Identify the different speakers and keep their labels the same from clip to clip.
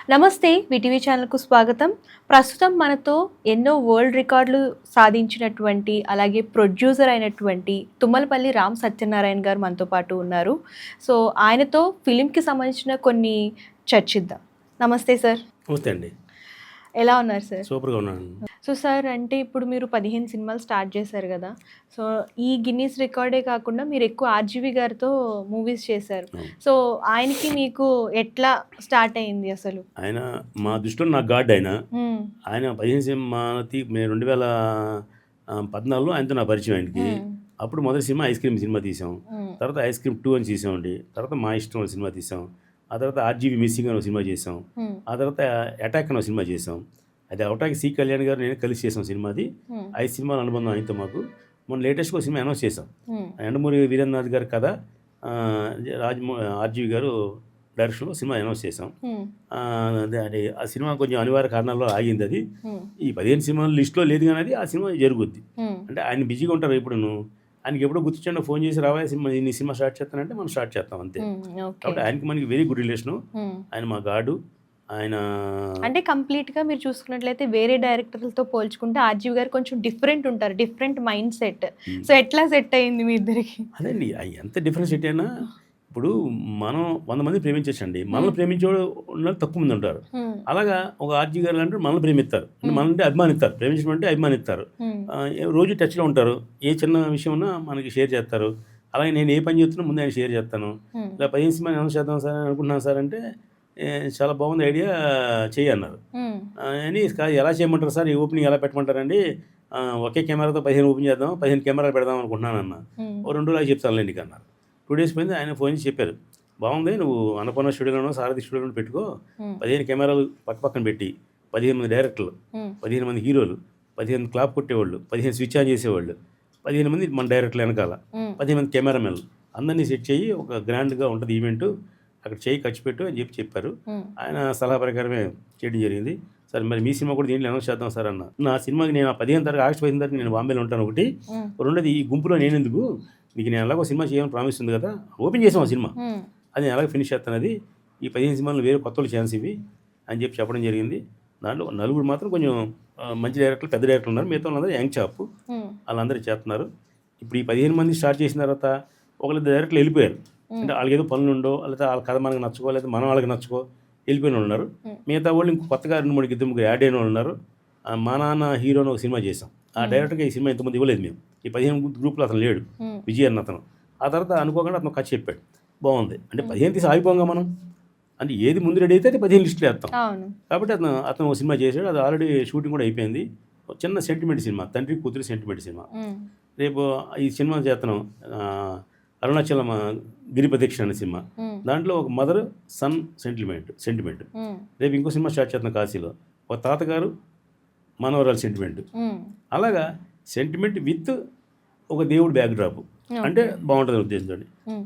Speaker 1: నమస్తే విటీవీ ఛానల్కు స్వాగతం. ప్రస్తుతం మనతో ఎన్నో వరల్డ్ రికార్డులు సాధించినటువంటి అలాగే ప్రొడ్యూసర్ అయినటువంటి తుమ్మలపల్లి రామ్ సత్యనారాయణ గారు మనతో పాటు ఉన్నారు. సో ఆయనతో ఫిలింకి సంబంధించిన కొన్ని చర్చిద్దాం. నమస్తే సార్.
Speaker 2: నమస్తే అండి.
Speaker 1: ఎలా ఉన్నారు సార్?
Speaker 2: సూపర్గా ఉన్నాను.
Speaker 1: సో సార్, అంటే ఇప్పుడు మీరు 15 సినిమాలు స్టార్ట్ చేశారు కదా. సో ఈ గిన్నీస్ రికార్డే కాకుండా మీరు ఎక్కువ ఆర్జీవి గారితో మూవీస్ చేశారు. సో ఆయనకి మీకు ఎట్లా స్టార్ట్ అయింది అసలు?
Speaker 2: ఆయన మా దృష్టిలో నా గాడ్. ఆయన 15 సినిమాకి 2014లో ఆయనతో నా పరిచయం. ఆయనకి అప్పుడు మొదటి సినిమా ఐస్ క్రీమ్ సినిమా తీసాం. తర్వాత ఐస్ క్రీమ్ 2 అని తీసామండి. తర్వాత మా ఇష్టం సినిమా తీసాం. ఆ తర్వాత ఆర్జీవి మిస్సింగ్ అని ఒక సినిమా చేసాం. ఆ తర్వాత అటాక్ అని ఒక సినిమా చేసాం. అది అటాక్ సి కళ్యాణ్ గారు నేను కలిసి చేసాం సినిమాది. 5 సినిమాలు అనుబంధం ఆయనతో మాకు. మొన్న లేటెస్ట్గా ఒక సినిమా అనౌన్స్ చేసాం. ఎండమూరి వీరేంద్రనాథ్ గారు కథ, ఆర్జీవి గారు డైరెక్షన్లో సినిమా అనౌన్స్ చేసాం. అది ఆ సినిమా కొంచెం అనివార్య కారణాల్లో ఆగింది. అది ఈ 15 సినిమాల లిస్టులో లేదు, కానీ అది ఆ సినిమా జరుగుద్ది. అంటే ఆయన బిజీగా ఉంటారు. ఇప్పుడు ఆయనకి ఎప్పుడో గుర్తించండి, ఫోన్ చేసి రావాలి సినిమా, నీ సినిమా స్టార్ట్ చేస్తానంటే మనం స్టార్ట్ చేస్తాం అంతే. కాబట్టి ఆయనకి మనకి వెరీ గుడ్ రిలేషను. ఆయన మా గాడు. ఆయన
Speaker 1: అంటే కంప్లీట్గా మీరు చూసుకున్నట్లయితే వేరే డైరెక్టర్లతో పోల్చుకుంటే ఆర్జీవి గారు కొంచెం డిఫరెంట్ ఉంటారు, డిఫరెంట్ మైండ్ సెట్. సో ఎట్లా సెట్ అయింది మీ ఇద్దరికి?
Speaker 2: అదండి, ఎంత డిఫరెన్స్ సెట్ అయినా ఇప్పుడు మనం 100 మంది ప్రేమించచ్చండి. మనల్ని ప్రేమించేవాడు తక్కువ మంది ఉంటారు. అలాగా ఒక ఆర్జీ గారు అంటే మనల్ని ప్రేమిస్తారు, మనల్ని అభిమానిస్తారు. ప్రేమించడం అంటే అభిమానిస్తారు. రోజు టచ్లో ఉంటారు. ఏ చిన్న విషయం ఉన్నా మనకి షేర్ చేస్తారు. అలాగే నేను ఏ పని చేస్తున్నా ముందు ఆయన షేర్ చేస్తాను. ఇలా 15 సినిమా అనౌన్స్ చేద్దాం సార్ అనుకుంటున్నాను సార్ అంటే, చాలా బాగుంది ఐడియా, చేయన్నారు అని. ఎలా చేయమంటారు సార్, ఈ ఓపెనింగ్ ఎలా పెట్టమంటారండి, ఒకే కెమెరాతో 15 ఓపెన్ చేద్దాం, 15 కెమెరాలు పెడదాం అనుకుంటున్నాను అన్న. ఓ 2 రోజులు చెప్తాను ఇంటికి అన్నారు. 2 డేస్ పోయింది. ఆయన ఫోన్ చేసి చెప్పారు, బాగుంది, నువ్వు అన్నపూర్ణ స్టూడియోలోనో సారథి స్టూడియోలో పెట్టుకో. 15 కెమెరాలు పక్కన పెట్టి 15 మంది డైరెక్టర్లు, 15 మంది హీరోలు, 15 క్లాప్ కొట్టేవాళ్ళు, 15 స్విచ్ ఆన్ చేసేవాళ్ళు, 15 మంది మన డైరెక్టర్లు వెనకాల, 15 మంది కెమెరామెన్లు అందరినీ సెట్ చేయి, ఒక గ్రాండ్గా ఉంటుంది ఈవెంట్, అక్కడ చేయి ఖర్చు పెట్టు అని చెప్పారు. ఆయన సలహా ప్రకారమే చేయడం జరిగింది. సార్ మరి మీ సినిమా కూడా దీంట్లో అనౌన్స్ చేద్దాం సార్ అన్న. నా సినిమాకి నేను ఆగస్టు 15 తారీఖు నేను బాంబేలో ఉంటాను. ఒకటి రెండోది, ఈ గుంపులో నేనెందుకు, మీకు నేను ఎలాగో సినిమా చేయాలని ప్రామిస్ ఉంది కదా, ఓపెన్ చేసాం ఆ సినిమా, అది నేను అలాగే ఫినిష్ చేస్తాను. అది ఈ 15 సినిమాలు వేరే కొత్త ఛాన్స్ ఇవి అని చెప్పడం జరిగింది. దాంట్లో 4 మాత్రం కొంచెం మంచి డైరెక్టర్లు, పెద్ద డైరెక్టర్లు ఉన్నారు. మిగతా వాళ్ళందరూ యంగ్ చాప్, వాళ్ళందరూ చేస్తున్నారు. ఇప్పుడు ఈ 15 మంది స్టార్ట్ చేసిన తర్వాత ఒకళ్ళిద్దరు డైరెక్టర్లు వెళ్ళిపోయారు. అంటే వాళ్ళకి ఏదో పనులు ఉండో, లేకపోతే వాళ్ళ కథ మనకు నచ్చుకో, లేదా మనం వాళ్ళకి నచ్చుకో వెళ్ళిపోయిన వాళ్ళు ఉన్నారు. మిగతా వాళ్ళు ఇంకో కొత్తగా 2-3 యాడ్ అయిన వాళ్ళు ఉన్నారు. మా నాన్న హీరోని ఒక సినిమా చేసాం. ఆ డైరెక్టర్గా ఈ సినిమా ఇంతమంది ఇవ్వలేదు మేము. ఈ 15 గ్రూప్లో అతను లేడు, విజయ్ అన్న అతను. ఆ తర్వాత అనుకోకుండా అతను కథ చెప్పాడు, బాగుంది అంటే 15 తీసి ఆగిపోగా మనం, అంటే ఏది ముందు రెడీ అయితే అది 15 లిస్టులు వేస్తాం. కాబట్టి అతను ఒక సినిమా చేశాడు. అది ఆల్రెడీ షూటింగ్ కూడా అయిపోయింది. ఒక చిన్న సెంటిమెంట్ సినిమా, తండ్రి కూతురు సెంటిమెంట్ సినిమా. రేపు ఈ సినిమా చేస్తున్నాం, అరుణాచలం గిరి ప్రదక్షిణ అనే సినిమా. దాంట్లో ఒక మదర్ సన్ సెంటిమెంట్. రేపు ఇంకో సినిమా స్టార్ట్ చేస్తున్నాం కాశీలో, ఒక తాతగారు మనవరాలు సెంటిమెంట్. అలాగా సెంటిమెంట్ విత్ ఒక దేవుడు బ్యాక్ డ్రాప్ అంటే బాగుంటుంది ఉద్దేశంతో.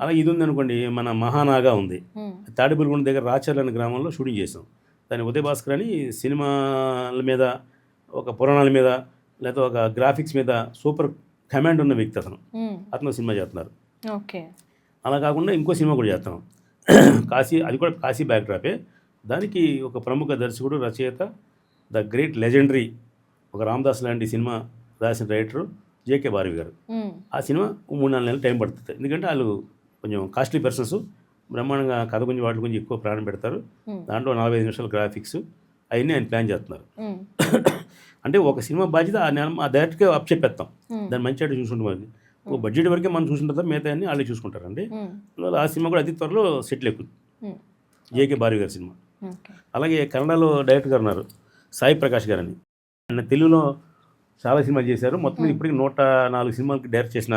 Speaker 2: అలా ఇది ఉంది అనుకోండి, మన మహానాగా ఉంది, తాడిపల్లిగొండ దగ్గర రాచర్ల అనే గ్రామంలో షూటింగ్ చేసాం. దాన్ని ఉదయ్ భాస్కర్ అని సినిమాల మీద, ఒక పురాణాల మీద, లేకపోతే ఒక గ్రాఫిక్స్ మీద సూపర్ కమాండ్ ఉన్న వ్యక్తి అతను సినిమా చేస్తున్నారు. అలా కాకుండా ఇంకో సినిమా కూడా చేస్తాం, కాశీ. అది కూడా కాశీ బ్యాక్ డ్రాపే. దానికి ఒక ప్రముఖ దర్శకుడు, రచయిత, ద గ్రేట్ లెజెండరీ, ఒక రామదాస్ లాంటి సినిమా రాసిన రైటరు జేకే భారవి గారు. ఆ సినిమా 3-4 నెలలు టైం పడుతుంది. ఎందుకంటే వాళ్ళు కొంచెం కాస్ట్లీ పర్సన్స్, బ్రహ్మాండంగా కథ గురించి వాటి గురించి ఎక్కువ ప్రాణం పెడతారు. దాంట్లో 45 నిమిషాల గ్రాఫిక్స్ అవన్నీ ఆయన ప్లాన్ చేస్తున్నారు. అంటే ఒక సినిమా బాధ్యత ఆ డైరెక్ట్గా అప్ చెప్పేస్తాం, దాన్ని మంచిగా చూసుకుంటాం. ఒక బడ్జెట్ వరకే మనం చూసుకుంటాం, మిగతా అన్ని వాళ్ళే చూసుకుంటారండి. ఆ సినిమా కూడా అతి త్వరలో సెటిల్ ఎక్కుతుంది, జేకే భారవి గారి సినిమా. అలాగే కన్నడలో డైరెక్టర్ గారు ఉన్నారు, సాయి ప్రకాష్ గారు అని. ఆయన తెలుగులో చాలా సినిమాలు చేశారు. మొత్తం ఇప్పటికి 104 సినిమాలకి డైరెక్ట్ చేసిన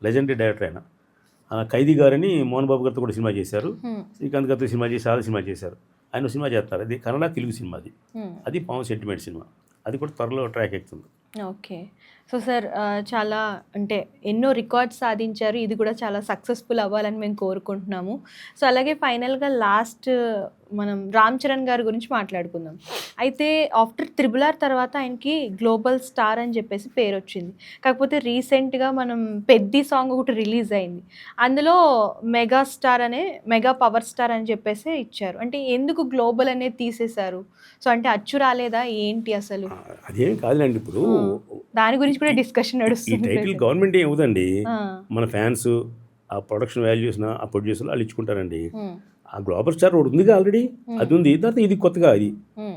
Speaker 2: లెజెండరీ డైరెక్టర్ ఆయన. ఖైదీ గారని మోహన్ బాబు గారితో కూడా సినిమా చేశారు. శ్రీకాంత్ గారితో సినిమా చేసి చాలా సినిమా చేశారు. ఆయన సినిమా చేస్తారు, అది కన్నడ తెలుగు సినిమా. అది పాము సెంటిమెంట్ సినిమా. అది కూడా త్వరలో ట్రాక్ ఎక్కుతుంది.
Speaker 1: ఓకే. సో సార్ చాలా అంటే ఎన్నో రికార్డ్స్ సాధించారు. ఇది కూడా చాలా సక్సెస్‌ఫుల్ అవ్వాలని మేము కోరుకుంటున్నాము. సో అలాగే ఫైనల్‌గా లాస్ట్ మనం 'రామ్ చరణ్' గారి గురించి మాట్లాడుకుందాం. అయితే ఆఫ్టర్ 'త్రిబుల్ ఆర్' తర్వాత ఆయనకి గ్లోబల్ స్టార్ అని చెప్పేసి పేరొచ్చింది. కాకపోతే రీసెంట్‌గా మనం 'పెద్ది' సాంగ్ ఒకటి రిలీజ్ అయింది. అందులో మెగా స్టార్ అనే మెగా పవర్ స్టార్ అని చెప్పేసి ఇచ్చారు. అంటే ఎందుకు గ్లోబల్ అనేది తీసేశారు? సో అంటే అచ్చు రాలేదా ఏంటి అసలు?
Speaker 2: అదేం కాదులేండి. ఇప్పుడు
Speaker 1: దాని గురించి కూడా డిస్కషన్
Speaker 2: ఈ
Speaker 1: నడుస్తుంది
Speaker 2: టైటిల్
Speaker 1: present.
Speaker 2: గవర్నమెంట్ ఏం ఇవ్వదండి.
Speaker 1: ఆ,
Speaker 2: మన ఫ్యాన్స్, ఆ ప్రొడక్షన్ వాల్యూస్‌న ఆ ప్రొడ్యూసర్లు వాళ్ళు ఇచ్చుకుంటారండి.
Speaker 1: ఉమ్,
Speaker 2: ఆ గ్లోబల్ స్టార్ ఒకటి ఉందిగా ఆల్రెడీ. అది ఉంది. తర్వాత ఇది కొత్తగా అది.
Speaker 1: ఉమ్,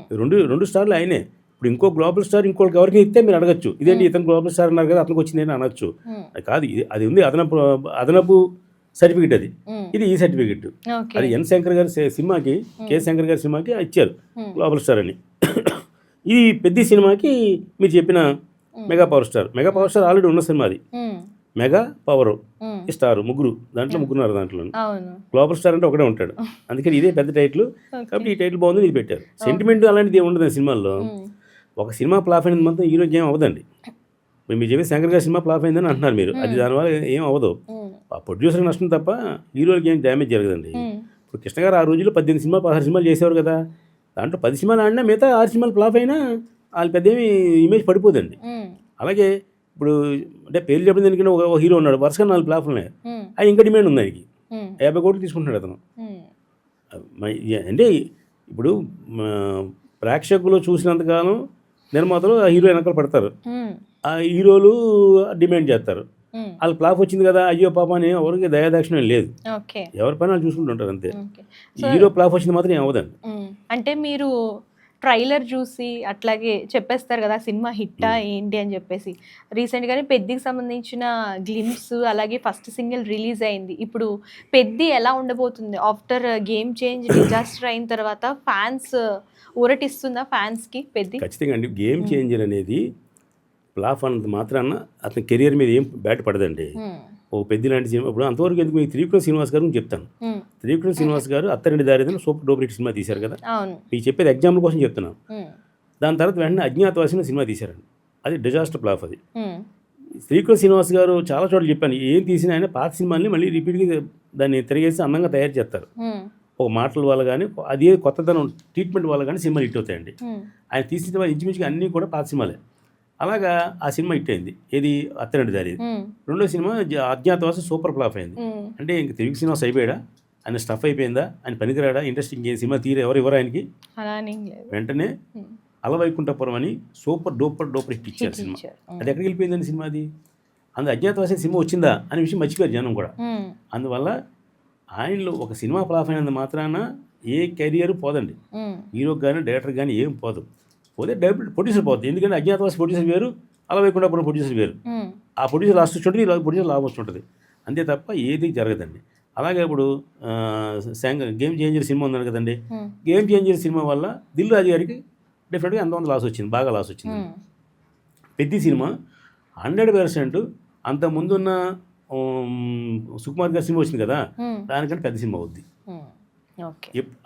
Speaker 2: రెండు స్టార్లు ఆయనే. ఇప్పుడు ఇంకో గ్లోబల్ స్టార్ ఇంకోళ్ళకి ఎవరికి ఇస్తే మీరు అడగచ్చు. ఇదేంటి ఇతను గ్లోబల్ స్టార్ అన్నారు కదా, అతనికి వచ్చింది అని అనొచ్చు.
Speaker 1: ఉమ్,
Speaker 2: అది కాదు, అది ఉంది అదనపు సర్టిఫికెట్ అది.
Speaker 1: ఉమ్,
Speaker 2: ఇది ఈ సర్టిఫికెట్.
Speaker 1: ఓకే.
Speaker 2: అది ఎన్ శంకర్ గారి సినిమాకి, కె శంకర్ గారి సినిమాకి ఇచ్చారు
Speaker 1: ఉమ్,
Speaker 2: గ్లోబల్ స్టార్ అని. ఈ పెద్ద సినిమాకి మీరు చెప్పిన mega power star. Mega power star already ఉన్న సినిమా అది.
Speaker 1: ఉమ్,
Speaker 2: మెగా పవర్
Speaker 1: ఉమ్,
Speaker 2: స్టార్ ముగ్గురు, దాంట్లో ముగ్గురున్నారు దాంట్లో.
Speaker 1: అవును.
Speaker 2: గ్లోబల్ స్టార్ అంటే ఒకటే ఉంటాడు. అందుకని ఇదే పెద్ద టైటిల్.
Speaker 1: ఓకే.
Speaker 2: కాబట్టి ఈ టైటిల్ బాగుంది, ఇది పెట్టారు. సెంటిమెంట్ అలాంటిది ఏమి ఉండదు సినిమాల్లో.
Speaker 1: ఉమ్,
Speaker 2: ఒక సినిమా ఫ్లాప్ అయినది మాత్రం హీరోకి ఏం అవ్వదండి. మీరు చెప్పి శంకర్ గారి సినిమా ఫ్లాప్ అయిందని అంటున్నారు మీరు. అది దానివల్ల ఏం అవ్వదు.
Speaker 1: ఉమ్,
Speaker 2: ఆ ప్రొడ్యూసర్కి నష్టం తప్ప హీరోలకి ఏం డ్యామేజ్ జరగదండి.
Speaker 1: ఉమ్,
Speaker 2: ఇప్పుడు కృష్ణ గారు ఆ రోజుల్లో 18 సినిమాలు 16 సినిమాలు చేసేవారు కదా. దాంట్లో 10 సినిమాలు ఆడినా మిగతా 6 సినిమాలు ఫ్లాప్ అయినా వాళ్ళు పెద్ద ఏమి ఇమేజ్ పడిపోదండి.
Speaker 1: ఉమ్,
Speaker 2: అలాగే ఇప్పుడు అంటే పేర్లు చెప్పిన దానికన్నా ఒక హీరో ఉన్నాడు, వరుసగా 4 ఫ్లాప్లు ఉన్నాయి.
Speaker 1: ఉమ్,
Speaker 2: అది ఇంకా డిమాండ్ ఉంది ఆయనకి.
Speaker 1: ఉమ్,
Speaker 2: 50 కోట్లు తీసుకుంటున్నాడు అతను.
Speaker 1: ఉమ్,
Speaker 2: అంటే ఇప్పుడు ప్రేక్షకులు చూసినంతకాలం నిర్మాతలు ఆ హీరో వెనకాల పడతారు.
Speaker 1: ఉమ్,
Speaker 2: ఆ హీరోలు డిమాండ్ చేస్తారు.
Speaker 1: ఉమ్,
Speaker 2: వాళ్ళ ఫ్లాప్ వచ్చింది కదా, అయ్యో పాప అని ఎవరికి దయాదాక్షిణ్యం లేదు.
Speaker 1: ఓకే.
Speaker 2: ఎవరి పని వాళ్ళు చూసుకుంటుంటారు అంతే.
Speaker 1: ఓకే.
Speaker 2: ఈ హీరో ఫ్లాప్ వచ్చింది మాత్రం ఏం అవ్వదండి.
Speaker 1: అంటే మీరు ట్రైలర్ చూసి అట్లాగే చెప్పేస్తారు కదా సినిమా హిట్టా ఏంటి అని చెప్పేసి. రీసెంట్గానే పెద్దికి సంబంధించిన గ్లిమ్స్ అలాగే ఫస్ట్ సింగిల్ రిలీజ్ అయింది. ఇప్పుడు పెద్ది ఎలా ఉండబోతుంది ఆఫ్టర్ గేమ్ చేంజ్ డిజాస్టర్ అయిన తర్వాత? ఫ్యాన్స్ ఊరటిస్తుందా ఫ్యాన్స్కి పెద్ది?
Speaker 2: ఖచ్చితంగా అండి. గేమ్ చేంజర్ అనేది ఫ్లాప్ అన్నంత మాత్రాన అతని కెరియర్ మీద ఏం బ్యాట్ పడదండి. ఓ పెద్ద లాంటి సినిమా ఇప్పుడు అంతవరకు ఎందుకు మీకు త్రివిక్రమ్ శ్రీనివాస్ గారు చెప్తాను. త్రివిక్రమ్ శ్రీనివాస్ గారు అత్తారింటి దారిదని సూపర్ డూపర్ హిట్ సినిమా తీశారు కదా.
Speaker 1: అవును.
Speaker 2: మీకు చెప్పేది ఎగ్జాంపుల్ కోసం చెప్తున్నాను. దాని తర్వాత వెంటనే అజ్ఞాతవాసి సినిమా తీశారండి. అది డిజాస్టర్ ఫ్లాప్. అది త్రివిక్రమ్ శ్రీనివాస్ గారు చాలా చోట్ల చెప్పాను, ఏం తీసినా ఆయన పాత సినిమాల్ని మళ్ళీ రిపీట్గా దాన్ని తిరిగేసి అందంగా తయారు చేస్తారు. ఒక మాటల వల్ల కానీ అదే కొత్తదనం ట్రీట్మెంట్ వల్ల కానీ సినిమాలు హిట్ అవుతాయండి. ఆయన తీసిన సినిమా ఇంచుమించుగా అన్నీ కూడా పాత సినిమాలే. అలాగా ఆ సినిమా హిట్ అయింది. ఏది అత్తరింటి దారి. రెండో సినిమా అజ్ఞాతవాసి సూపర్ ఫ్లాప్ అయింది. అంటే ఇంక త్రివిక్రమ్ శ్రీనివాస్ అయిపోయాడా, ఆయన స్టఫ్ అయిపోయిందా, ఆయన పనికిరాడా, ఇంట్రెస్టింగ్ ఏ సినిమా ఎవరు ఆయనకి. వెంటనే అలవైకుంఠపురం అని సూపర్ డూపర్ హిట్ ఇచ్చారు సినిమా. అది ఎక్కడికి వెళ్ళిపోయిందని సినిమా అది. అజ్ఞాతవాసి సినిమా వచ్చిందా అనే విషయం మర్చిపోయారు జనం కూడా. అందువల్ల ఆయనలో ఒక సినిమా ఫ్లాప్ అయినంత మాత్రాన ఏ కెరియర్ పోదండి. హీరోకి కానీ డైరెక్టర్ కానీ ఏం పోదు. పోతే ప్రొడ్యూసర్ పోతుంది. ఎందుకంటే అజ్ఞాతవాసి ప్రొడ్యూసర్ వేరు, అలవైకుంఠపురం ప్రొడ్యూసర్ వేరు. ఆ ప్రొడ్యూసర్ లాస్ట్ వచ్చి ఉంటుంది, ప్రొడ్యూసర్ లాభం వస్తుంటుంది. అంతే తప్ప ఏది జరగదండి. అలాగే ఇప్పుడు గేమ్ చేంజర్ సినిమా ఉందని కదండి. గేమ్ చేంజర్ సినిమా వల్ల దిల్ రాజు గారికి డెఫినెట్గా ఎంత లాస్ వచ్చింది, బాగా లాస్ వచ్చింది. పెద్ద సినిమా 100% అంత ముందున్న సుకుమార్ గారి సినిమా వచ్చింది కదా, దానికంటే పెద్ద సినిమా అవుద్ది.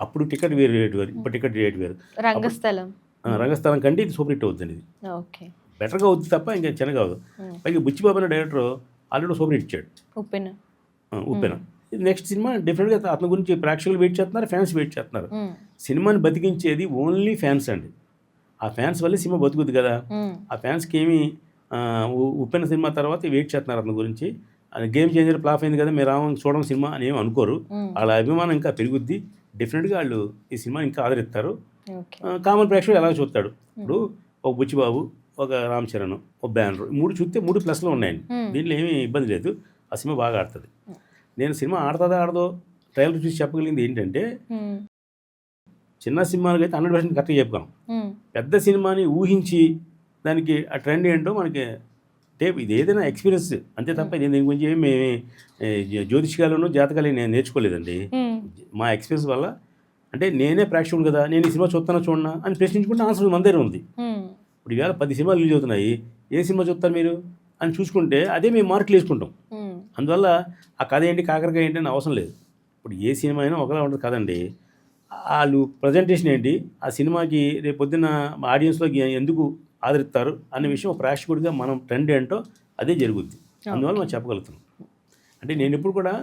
Speaker 2: అప్పుడు టికెట్ వేరు రేటు వేరు, ఇప్పుడు టికెట్ రేటు వేరు. రంగస్థలం కంటే ఇది సూపర్ హిట్ అవుతుంది. ఇది బెటర్గా అవుద్ది తప్ప ఇంకా చిన్నగా అవ్వదు. పైగా బుచ్చిబాబు అనే డైరెక్టర్ ఆల్రెడీ సూపర్ హిట్ ఇచ్చాడు, ఉప్పెన. నెక్స్ట్ సినిమా డెఫినెట్గా అతని గురించి ప్రేక్షకులు వెయిట్ చేస్తున్నారు, ఫ్యాన్స్ వెయిట్ చేస్తున్నారు. సినిమాని బతికించేది ఓన్లీ ఫ్యాన్స్ అండి. ఆ ఫ్యాన్స్ వల్లే సినిమా బతుకుద్ది కదా. ఆ ఫ్యాన్స్కి ఏమి ఉప్పెన సినిమా తర్వాత వెయిట్ చేస్తున్నారు అతని గురించి. గేమ్ చేంజర్ ఫ్లాప్ అయింది కదా, మీరు చూడడం సినిమా అని ఏమి అనుకోరు. వాళ్ళ అభిమానం ఇంకా పెరుగుద్ది. డెఫినెట్గా వాళ్ళు ఈ సినిమాని ఇంకా ఆదరిస్తారు. కామన్ ప్రేక్షకుడు ఎలా చూస్తాడు. ఇప్పుడు ఒక బుచ్చిబాబు, ఒక రామ్ చరణ్, ఒక బ్యానర్, 3 చూస్తే 3 ప్లస్లో ఉన్నాయండి. దీంట్లో ఏమీ ఇబ్బంది లేదు. ఆ సినిమా బాగా ఆడుతుంది. నేను సినిమా ఆడుతుందా ఆడదో ట్రైలర్ చూసి చెప్పగలిగింది ఏంటంటే, చిన్న సినిమాలకి అయితే 100% కరెక్ట్గా చెప్పగలం. పెద్ద సినిమాని ఊహించి దానికి ఆ ట్రెండ్ ఏంటో మనకి ఇది ఏదైనా ఎక్స్పీరియన్స్ అంతే తప్ప దీని గురించి ఏమి జ్యోతిష్కాలను జాతకాలు నేను నేర్చుకోలేదండి. మా ఎక్స్పీరియన్స్ వల్ల, అంటే నేనే ప్రేక్షకుడు కదా, నేను ఈ సినిమా చూస్తానా చూడనా అని ప్రశ్నించుకుంటే ఆన్సర్ మన దగ్గర ఉంది. ఇప్పుడు ఈవేళ 10 సినిమాలు రిలీజ్ అవుతున్నాయి, ఏ సినిమా చూస్తారు మీరు అని చూసుకుంటే అదే మేము మార్కులు వేసుకుంటాం. అందువల్ల ఆ కథ ఏంటి, కాకరకాయ ఏంటి అని అవసరం లేదు. ఇప్పుడు ఏ సినిమా అయినా ఒకలా ఉంటుంది కదండి. వాళ్ళు ప్రజెంటేషన్ ఏంటి, ఆ సినిమాకి రేపు పొద్దున్న ఆడియన్స్లోకి ఎందుకు ఆదరిస్తారు అనే విషయం ఒక ప్రేక్షకుడిగా మనం ట్రెండ్ ఏంటో అదే జరుగుద్ది. అందువల్ల మనం చెప్పగలుగుతున్నాం. అంటే నేను ఎప్పుడు కూడా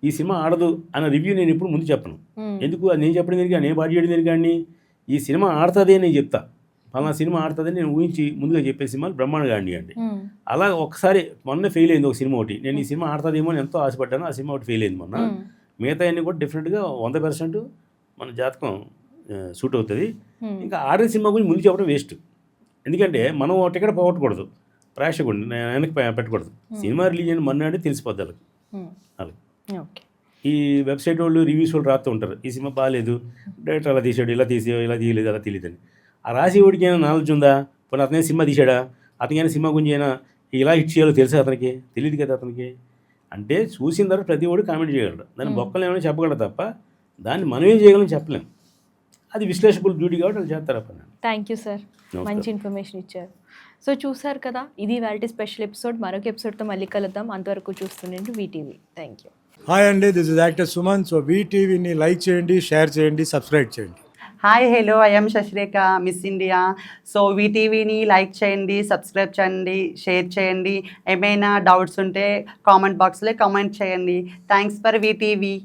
Speaker 2: ఈ సినిమా ఆడదు అన్న రివ్యూ నేను ఎప్పుడు ముందు చెప్పను. ఎందుకు అది నేను చెప్పడం దేనికి, నేను బాడీ చేయడం దేనికి, కానీ ఈ సినిమా ఆడుతుంది అని నేను చెప్తా. పలానా సినిమా ఆడుతుందని నేను ఊహించి ముందుగా చెప్పే సినిమాలు బ్రహ్మాండంగా ఆడియండి. అలా ఒకసారి మొన్న ఫెయిల్ అయింది ఒక సినిమా ఒకటి. నేను ఈ సినిమా ఆడుతుందేమో అని ఎంతో ఆశపడ్డాను, ఆ సినిమా ఒకటి ఫెయిల్ అయింది మొన్న. మిగతా అన్నీ కూడా డెఫినెట్గా 100% మన జాతకం సూట్ అవుతుంది. ఇంకా ఆడిన సినిమా గురించి ముందు చెప్పడం వేస్ట్. ఎందుకంటే మనం టికెట్ పోగొట్టకూడదు, ప్రేక్షకుడిని వెనక్కి పెట్టకూడదు. సినిమా రిలీజ్ అయిన మన్నాడే తెలిసిపోద్ది వాళ్ళకి. అలా ఈ వెబ్సైట్ వాళ్ళు రివ్యూస్ వాళ్ళు రాస్తూ ఉంటారు, ఈ సినిమా బాగాలేదు, డైరెక్టర్ అలా తీసాడు, ఇలా తీయలేదు, అలా తెలియదని. ఆ రాసేవాడికి అయినా నాలెడ్జ్ ఉందా? పోనీ అతనే సినిమా తీసాడా? అతనికైనా సినిమా గురించి అయినా ఇలా హిట్ చేయాలో తెలుసా? అతనికి తెలియదు కదా. అతనికి అంటే చూసిన తర్వాత ప్రతి ఒడు కామెంట్ చేయగలడు, దాన్ని బొక్కలు ఏమైనా చెప్పగలడు తప్ప దాన్ని మనం ఏం చేయగలని చెప్పలేం. అది విశ్లేషకులు డ్యూటీ కాబట్టి వాళ్ళు చేస్తారు.
Speaker 1: థ్యాంక్ యూ సార్, మంచి ఇన్ఫర్మేషన్ ఇచ్చారు. సో చూసారు కదా, ఇది వాల్టీ స్పెషల్ ఎపిసోడ్. మరొక ఎపిసోడ్తో మళ్ళీ కలుద్దాం. అంతవరకు చూస్తుండండి వీటీవీ. Thank you.
Speaker 3: హాయ్ అండి, this is actor Suman. So వీటీవీని లైక్ చేయండి, షేర్ చేయండి, సబ్స్క్రైబ్ చేయండి.
Speaker 4: Hi hello, I'm Shashirekha, Miss India. So వీటీవీని లైక్ చేయండి, సబ్స్క్రైబ్ చేయండి, షేర్ చేయండి. ఏమైనా డౌట్స్ ఉంటే కామెంట్ బాక్స్లో కామెంట్ చేయండి. Thanks for VTV.